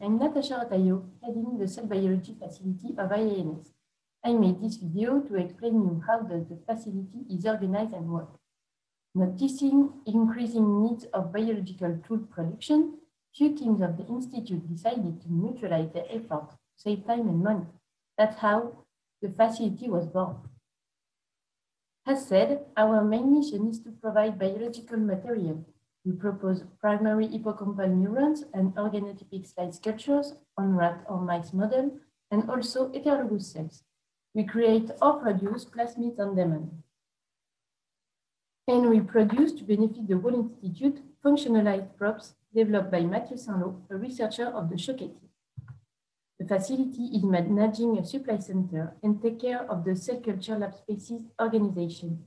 I'm Natasha Ratayo, heading the cell biology facility of IINS. I made this video to explain you how the facility is organized and works. Noticing increasing needs of biological tool production, few teams of the Institute decided to mutualize their efforts to save time and money. That's how the facility was born. As said, our main mission is to provide biological material. We propose primary hippocampal neurons and organotypic slide sculptures on rat or mice model, and also heterologous cells. We create or produce plasmids on demand. And we produce, to benefit the whole institute, functionalized props developed by Mathieu Saint-Lô, a researcher of the Choquet team. The facility is managing a supply center and take care of the cell culture lab spaces organization.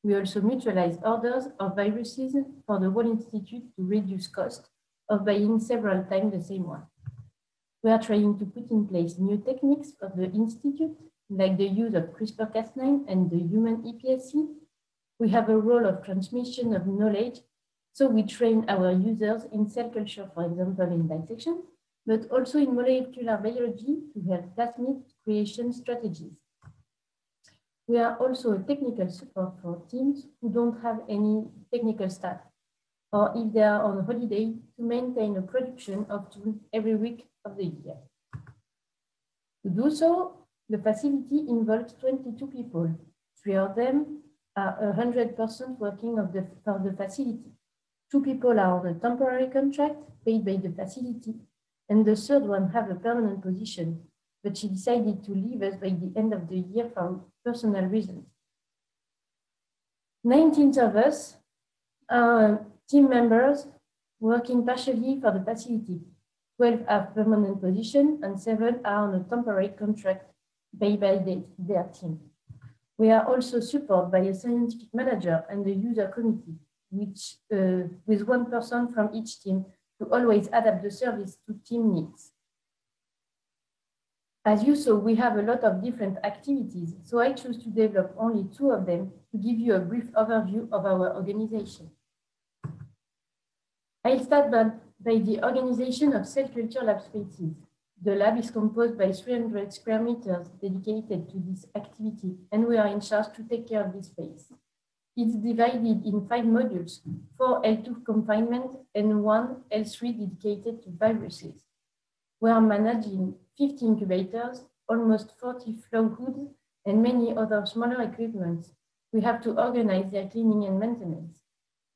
We also mutualize orders of viruses for the whole institute to reduce cost of buying several times the same one. We are trying to put in place new techniques for the institute, like the use of CRISPR-Cas9 and the human iPSC. We have a role of transmission of knowledge, so we train our users in cell culture, for example, in dissection, but also in molecular biology to help plasmid creation strategies. We are also a technical support for teams who don't have any technical staff, or if they are on holiday, to maintain a production of tools every week of the year. To do so, the facility involves 22 people. 3 of them are 100% working for the facility. 2 people are on a temporary contract paid by the facility, and the third one have a permanent position, but she decided to leave us by the end of the year for personal reasons. 19 of us are team members working partially for the facility. 12 have permanent position and 7 are on a temporary contract paid by their team. We are also supported by a scientific manager and a user committee, which with 1 person from each team to always adapt the service to team needs. As you saw, we have a lot of different activities, so I chose to develop only 2 of them to give you a brief overview of our organization. I'll start by the organization of cell culture lab spaces. The lab is composed by 300 square meters dedicated to this activity, and we are in charge to take care of this space. It's divided in 5 modules, 4 L2 confinement and 1 L3 dedicated to viruses. We are managing 50 incubators, almost 40 flow hoods, and many other smaller equipments. We have to organize their cleaning and maintenance.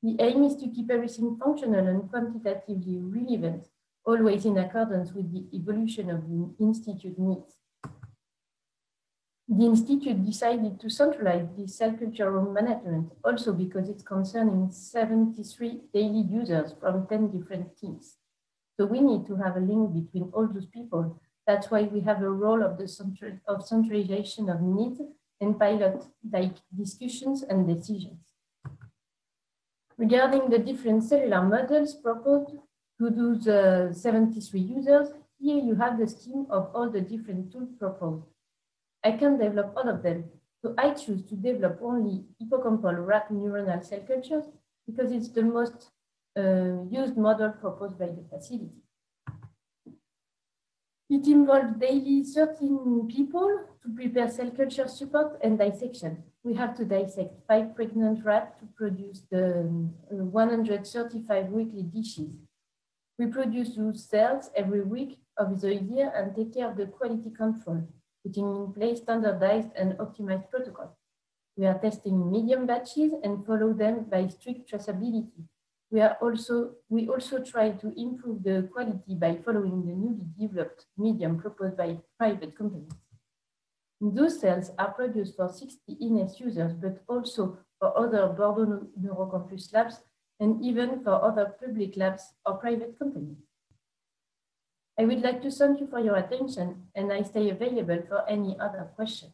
The aim is to keep everything functional and quantitatively relevant, always in accordance with the evolution of the institute needs. The institute decided to centralize the cell culture room management, also because it's concerning 73 daily users from 10 different teams. So we need to have a link between all those people. That's why we have a role of the centralization of needs and pilot-like discussions and decisions. Regarding the different cellular models proposed to do the 73 users, here you have the scheme of all the different tools proposed. I can develop all of them, so I choose to develop only hippocampal rat neuronal cell cultures because it's the most used model proposed by the facility. It involves daily 13 people to prepare cell culture support and dissection. We have to dissect 5 pregnant rats to produce the 135 weekly dishes. We produce those cells every week of the year and take care of the quality control, putting in place standardized and optimized protocols. We are testing medium batches and follow them by strict traceability. We also try to improve the quality by following the newly developed medium proposed by private companies. Those cells are produced for 60 IINS users, but also for other Bordeaux Neurocampus labs and even for other public labs or private companies. I would like to thank you for your attention, and I stay available for any other questions.